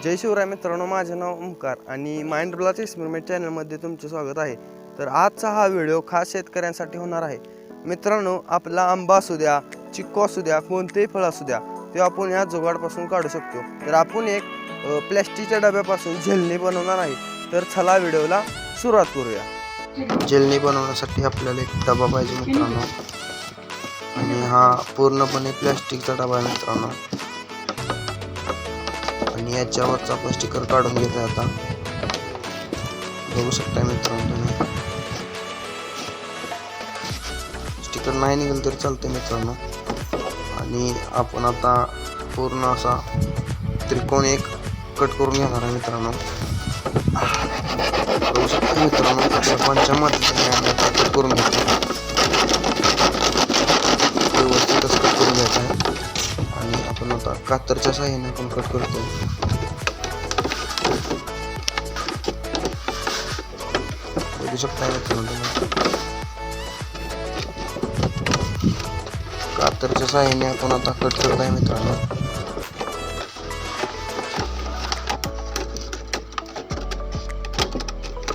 जय शिवराय मित्रांनो, माझे नाव ओमकार आणि माइंड ब्लॉक एक्सपेरिमेंट चॅनलमध्ये तुमचे स्वागत आहे. तर आजचा हा व्हिडिओ खास शेतकऱ्यांसाठी होणार आहे. मित्रांनो, आपला आंबा असू द्या, चिक्कू असू द्या, कोणतेही फळ असू द्या, ते आपण या जुगाडपासून काढू शकतो. तर आपण एक प्लॅस्टिकच्या डब्यापासून झेलणी बनवणार आहे. तर चला व्हिडिओला सुरुवात करूया. झेलणी बनवण्यासाठी आपल्याला एक डबा पाहिजे मित्रांनो, आणि हा पूर्णपणे प्लॅस्टिकचा डबा आहे मित्रांनो. आणि याच्यावरचा आपण स्टिकर काढून घेतो आता. बघू शकता मित्रांनो तुम्ही, स्टिकर नाही निघालं तरी चालते मित्रांनो. आणि आपण आता पूर्ण असा त्रिकोण एक कट करून घेणार आहे मित्रांनो. बघू शकता मित्रांनो, अशा पंचामध्ये आता कट करून घेतो. व्यवस्थित असं कट करून घ्यायचं आहे. आणि आपण आता कातरच्या साहाय्याने आपण कट करतो. बघू शकता मित्रांनो, कातरच्या साहाय्याने आपण आता कट करत आहे मित्रांनो.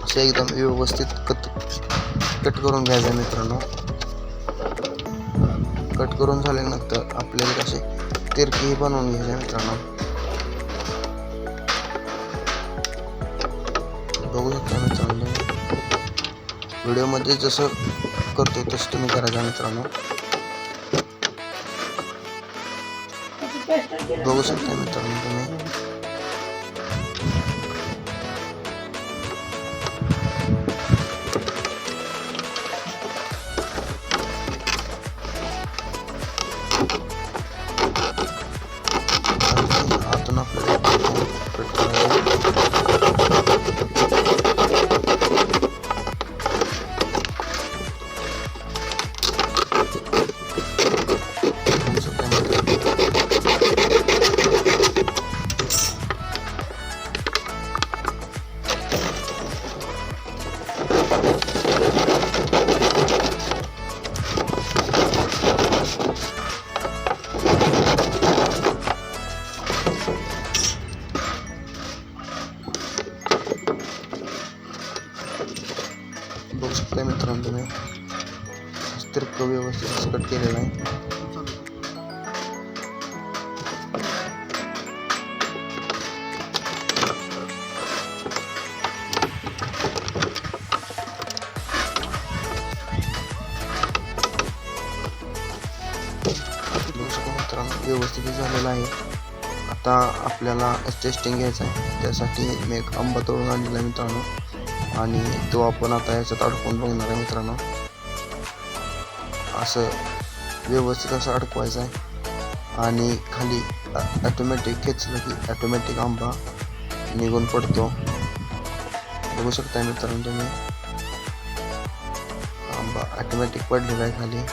असे एकदम व्यवस्थित कट करून घ्यायचं आहे मित्रांनो. कट करून झाल्यानंतर आपल्याला कसे तिरकी बनवून घ्यायचे मित्रांनो. बघू शकता मित्रांनो, व्हिडिओमध्ये जसं करतोय तसं तुम्ही करायचं मित्रांनो. बघू शकता मित्रांनो तुम्ही, आतून आपल्याला कट करायचं. बघू शकता मित्रांनो तुम्ही, तिरक व्यवस्थित कट केलेला आहे. बघू शकता मित्रांनो, व्यवस्थित झालेला आहे. आता आपल्याला टेस्टिंग घ्यायचं आहे. त्यासाठी मी एक आंबा तोडून आणलेला आहे मित्रांनो, आणि तो आपण आता याच्यात अडकवून बघणार आहे मित्रांनो. असं व्यवस्थित असं अडकवायचं आहे. आणि खाली ऑटोमॅटिक खेचलं की ऑटोमॅटिक आंबा निघून पडतो. बघू शकता मित्रांनो तुम्ही, आंबा ऑटोमॅटिक पडलेला आहे खाली.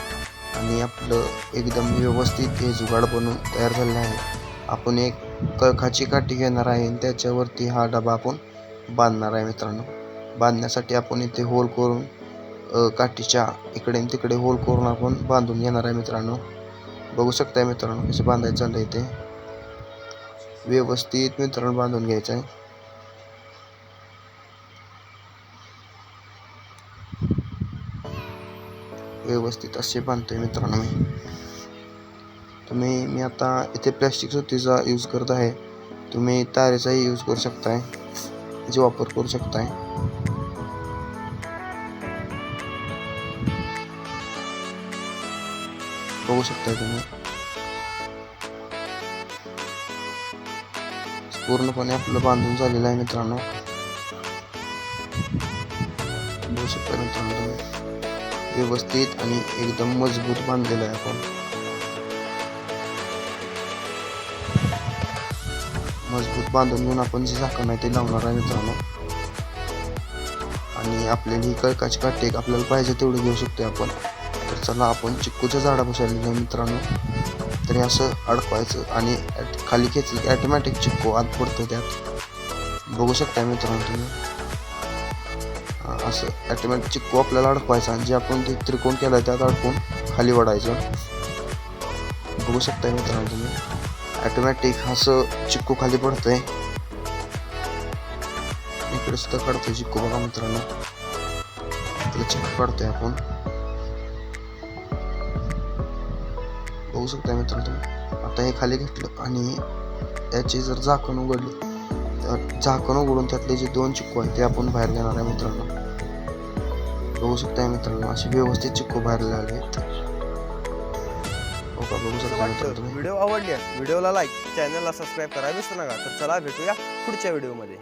आणि आपलं एकदम व्यवस्थित हे जुगाड बनून तयार झालेलं आहे. आपण एक कळखाची काठी घेणार आहे आणि त्याच्यावरती हा डबा आपण बांधणार आहे मित्रांनो. बांधण्यासाठी आपण इथे होल करून काठीच्या इकडे तिकडे होल करून आपण बांधून घेणार आहे मित्रांनो. बघू शकताय मित्रांनो कसे बांधायचं चाललंय. इथे व्यवस्थित मित्रांनो बांधून घ्यायचं आहे. व्यवस्थित असे बांधतोय मित्रांनो मी आता इथे प्लॅस्टिक सुतीचा यूज करत आहे. तुम्ही तारेचाही यूज करू शकताय, जे वापर करू शकताय. बघू शकताय तुम्ही, पूर्णपणे आपलं बांधून झालेलं आहे मित्रांनो. बघू शकता मित्रांनो तुम्ही, व्यवस्थित आणि एकदम मजबूत बांधलेलं आहे आपण. मजबूत बांधून घेऊन आपण जे झाकण आहे ते लावणार आहे मित्रांनो. आणि आपल्याला ही कळकाची काठी आपल्याला पाहिजे तेवढी घेऊ शकतो आपण. तर चला आपण चिक्कूच्या झाडापाशी आलेलो आहे मित्रांनो. तरी असं अडकवायचं आणि खाली खेचलं की ऑटोमॅटिक चिक्कू आत पडतं त्यात. बघू शकता मित्रांनो तुम्ही, असं ऑटोमॅटिक चिक्कू आपल्याला अडकवायचा आणि जे आपण ते त्रिकोण केला त्यात अडकून खाली वडायचं. बघू शकता मित्रांनो तुम्ही, ऑटोमॅटिक असं चिक्कू खाली पडतंय. इकडे सुद्धा काढतोय चिक्कू बघा मित्रांनो. इकडे चिक्कू काढतोय आपण. बघू शकता मित्रांनो तुम्ही. आता हे खाली घेतलं आणि याचे जर झाकण उघडले तर झाकण उघडून त्यातले जे 2 चिक्कू आहेत ते आपण बाहेर घेणार आहे मित्रांनो. बघू शकता मित्रांनो असे व्यवस्थित चिक्कू बाहेर आले आहेत. बघू शकता मित्रांनो तुम्ही. व्हिडिओ आवडल्यास व्हिडिओला लाईक, चॅनलला सबस्क्राईब करायला विसरू नका. तर चला भेटूया पुढच्या व्हिडिओमध्ये.